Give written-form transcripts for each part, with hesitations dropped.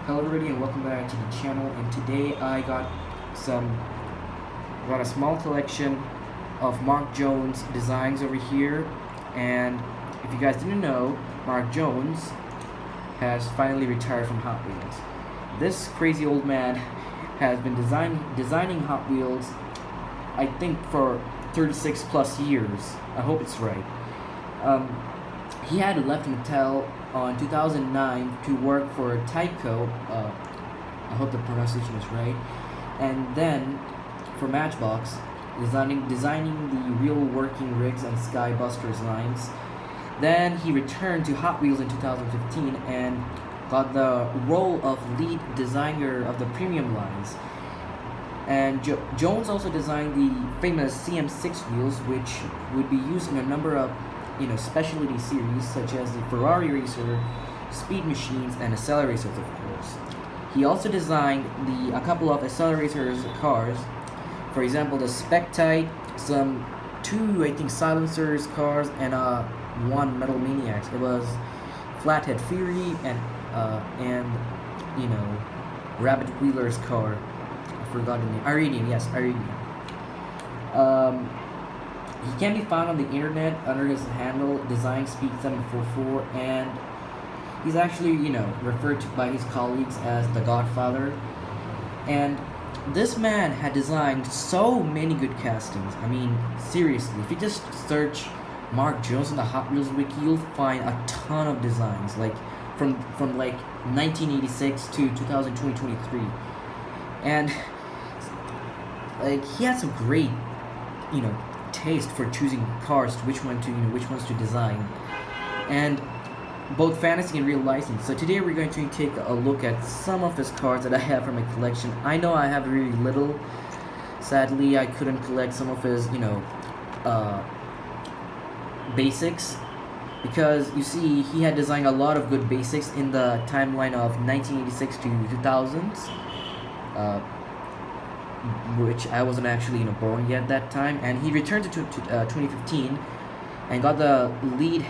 Hello everybody and welcome back to the channel, and today I got a small collection of Mark Jones designs over here. And if you guys didn't know, Mark Jones has finally retired from Hot Wheels. This crazy old man has been designing Hot Wheels, I think, for 36 plus years. I hope it's right. He had left Mattel on 2009 to work for Tyco, I hope the pronunciation is right, and then for Matchbox, designing the real working rigs and Skybusters lines. Then he returned to Hot Wheels in 2015 and got the role of lead designer of the premium lines. And Jones also designed the famous CM6 wheels, which would be used in a number of specialty series such as the Ferrari Racer, Speed Machines, and Acceleracers, of course. He also designed a couple of Acceleracers cars, for example the Spectite, two I think Silencers cars, and one Metal Maniacs. It was Flathead Fury and Rabbit Wheeler's car. I forgot the name. Iridium, yes, Iridium. He can be found on the internet under his handle DesignSpeed744, and he's actually, referred to by his colleagues as the Godfather. And this man had designed so many good castings. I mean, seriously, if you just search Mark Jones in the Hot Wheels wiki, you'll find a ton of designs, like from like 1986 to 2023, and like he had some great, taste for choosing cars, which ones to design, and both fantasy and real license. So today we're going to take a look at some of his cars that I have from my collection. I know I have really little. Sadly, I couldn't collect some of his, basics, because you see he had designed a lot of good basics in the timeline of 1986 to 2000s. Which I wasn't actually born yet that time, and he returned to 2015 and got the lead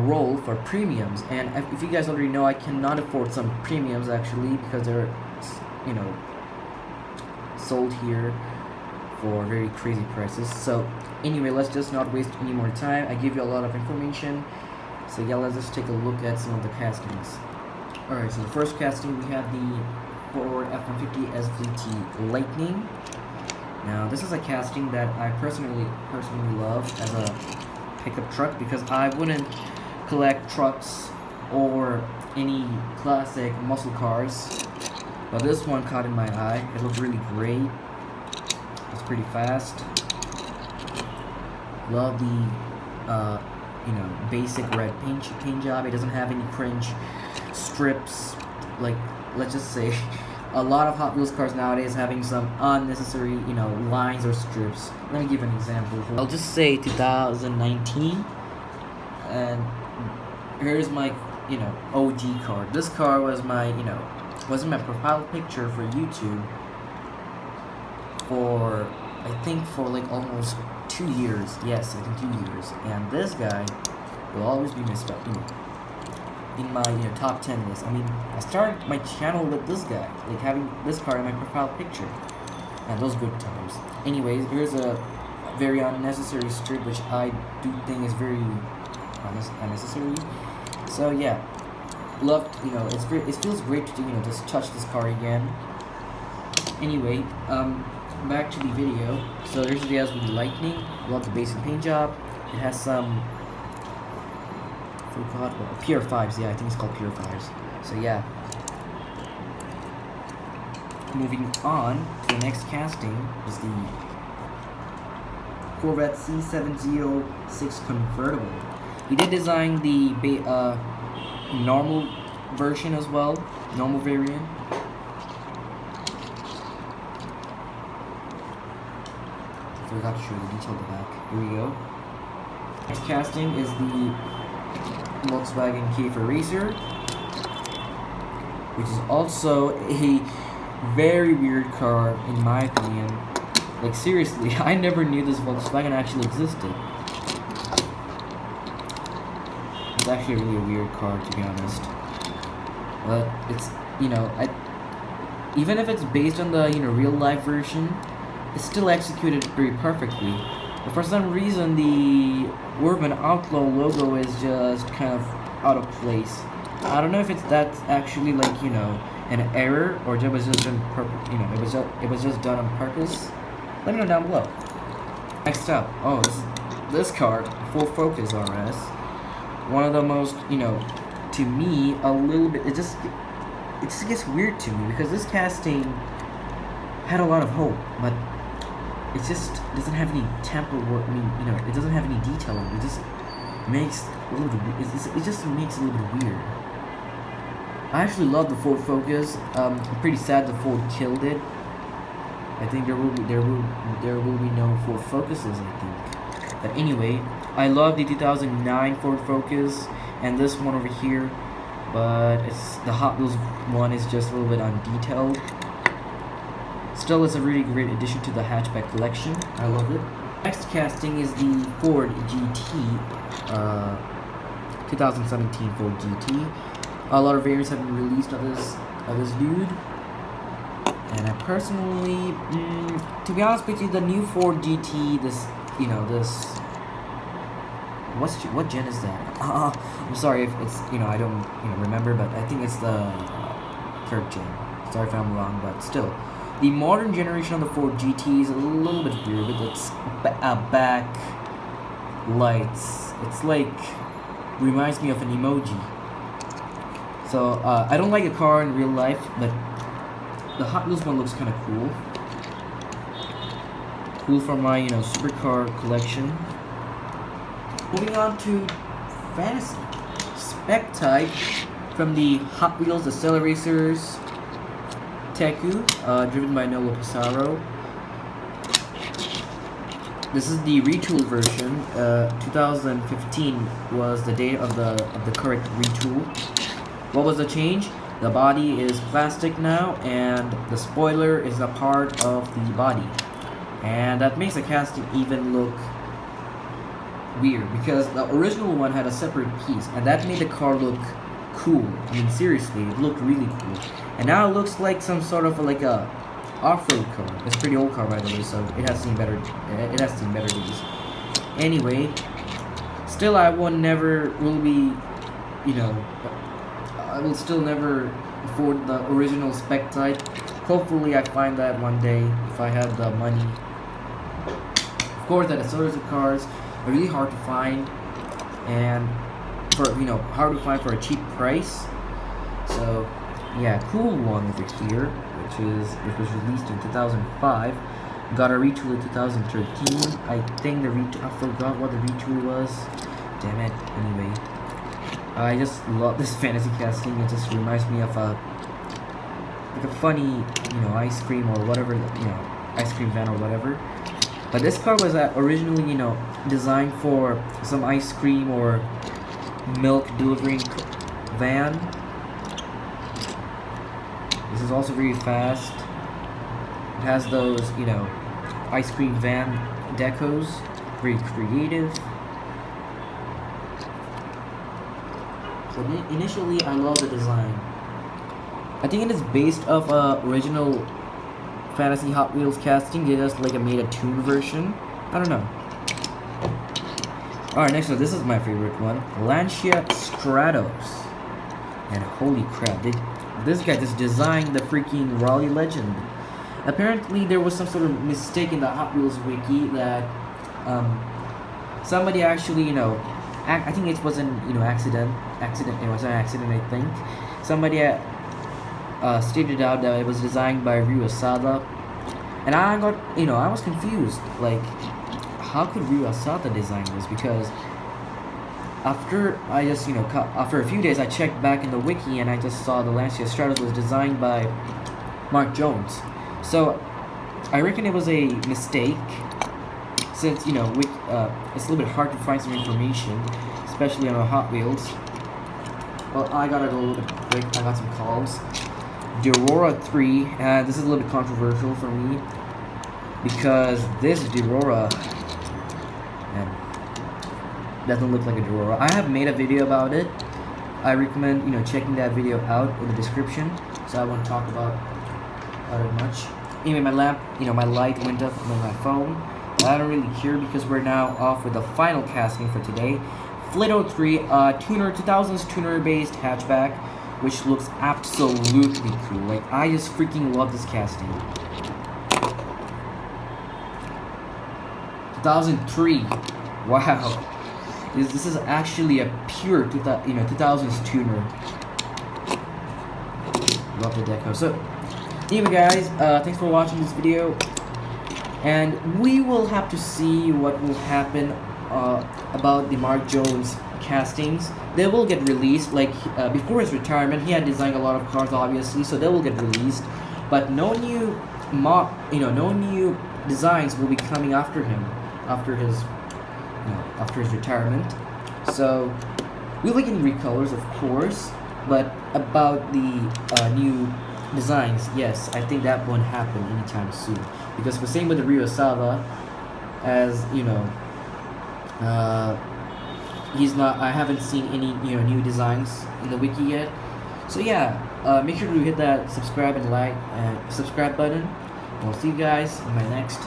role for premiums. And if you guys already know, I cannot afford some premiums actually, because they're sold here for very crazy prices. So anyway, let's just not waste any more time. I give you a lot of information, so yeah, let's just take a look at some of the castings. Alright, so the first casting, we have the Ford F-150 SVT Lightning. Now this is a casting that I personally love as a pickup truck, because I wouldn't collect trucks or any classic muscle cars, but this one caught in my eye. It looks really great. It's pretty fast. Love the basic red paint job. It doesn't have any cringe strips, like, let's just say a lot of Hot Wheels cars nowadays having some unnecessary, lines or strips. Let me give an example. I'll just say 2019, and here's my, OG car. This car was my, wasn't my profile picture for YouTube for, I think, for like almost 2 years. Yes, I think 2 years. And this guy will always be in my top 10 list. I mean, I started my channel with this guy, like having this car in my profile picture, and those good times. Anyways, here's a very unnecessary strip, which I do think is very unnecessary. So yeah, it feels great to just touch this car again. Anyway, back to the video. So there's the SVT Lightning. Love the basic paint job. It has some, PR5s, yeah, I think it's called PR5s. So yeah. Moving on to the next casting is the Corvette C706 convertible. He did design the normal version as well, normal variant. Forgot to show the detail at the back. Here we go. Next casting is the Volkswagen Käfer Racer, which is also a very weird car in my opinion. Like, seriously, I never knew this Volkswagen actually existed. It's actually a really weird car, to be honest. but it's, you know, even if it's based on the, you know, real life version, it's still executed very perfectly. But for some reason, the Urban Outlaw logo is just kind of out of place. I don't know if that's actually like, you know, an error, or it was just done you know, it was just done on purpose. Let me know down below. Next up, oh, this card, Full Focus RS, one of the most, you know, to me, a little bit, it just gets weird to me, because this casting had a lot of hope, but it just doesn't have any tempo work. I mean, you know, it doesn't have any detailing. It just makes a little bit, it just makes it a little bit weird. I actually love the Ford Focus. I'm pretty sad the Ford killed it. I think there will be no Ford Focuses, I think. But anyway, I love the 2009 Ford Focus and this one over here, but it's the Hot Wheels one is just a little bit undetailed. Still, it's a really great addition to the hatchback collection. I love it. Next casting is the Ford GT, 2017 Ford GT. A lot of variants have been released of this dude, and I personally, to be honest with you, the new Ford GT, what gen is that? I'm sorry if it's, you know, I don't, you know, remember, but I think it's the third gen. Sorry if I'm wrong, but still. The modern generation of the Ford GT is a little bit weird with its back lights. It's like, reminds me of an emoji. So, I don't like a car in real life, but the Hot Wheels one looks kind of cool. Cool for my, you know, supercar collection. Moving on to Fantasy. Spec Type from the Hot Wheels Acceleracers Teku, driven by Nolo Pissarro. This is the retooled version. 2015 was the date of the correct retool. What was the change? The body is plastic now, and the spoiler is a part of the body, and that makes the casting even look weird, because the original one had a separate piece, and that made the car look cool. I mean, seriously, it looked really cool. And now it looks like some sort of like a off-road car. It's a pretty old car, by the way, so it has seen better. It has seen better days. Anyway, still, I will be, you know, I will still never afford the original spec type. Hopefully, I find that one day if I have the money. Of course, that Accelerator cars are really hard to find, and hard to find for a cheap price. So, yeah, cool one over here, which was released in 2005. Got a retool in 2013. I think I forgot what the retool was. Damn it. Anyway, I just love this fantasy casting. It just reminds me of a funny, ice cream or whatever, ice cream van or whatever. But this car was originally, designed for some ice cream or milk delivering van. This is also very fast. It has those, ice cream van decos. Very creative. So initially, I love the design. I think it is based off original Fantasy Hot Wheels casting. They just made a tuned version. I don't know. Alright, next one. This is my favorite one. Lancia Stratos. And holy crap, this guy just designed the freaking Raleigh Legend. Apparently, there was some sort of mistake in the Hot Wheels wiki that somebody actually, I think it was an accident. It was an accident, I think. Somebody stated out that it was designed by Ryu Asada, and I got, I was confused. Like, how could Ryu Asada design this? Because after I just, after a few days, I checked back in the wiki and I just saw the Lancia Stratos was designed by Mark Jones. So I reckon it was a mistake, since it's a little bit hard to find some information, especially on the Hot Wheels. Well, I gotta go a little bit quick. I got some calls. The Aurora 3, this is a little bit controversial for me, because this Aurora, man, doesn't look like a Aurora. I have made a video about it. I recommend checking that video out in the description. So I won't talk about it much. Anyway, my lamp, my light went up on my phone. I don't really care because we're now off with the final casting for today. Flit 03, tuner 2000s tuner based hatchback, which looks absolutely cool. Like, I just freaking love this casting. 2003. Wow. This is actually a pure 2000s tuner. Love the deco. So, anyway guys, thanks for watching this video. And we will have to see what will happen about the Mark Jones castings. They will get released, like before his retirement. He had designed a lot of cars, obviously, so they will get released. But no new no new designs will be coming after him, after his retirement. So we'll be getting recolors, of course. But about the new designs, yes, I think that won't happen anytime soon, because the same with the Ryosawa, as he's not. I haven't seen any new designs in the wiki yet. So yeah, make sure to hit that subscribe and like and subscribe button. I'll see you guys in my next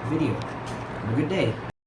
video. Have a good day.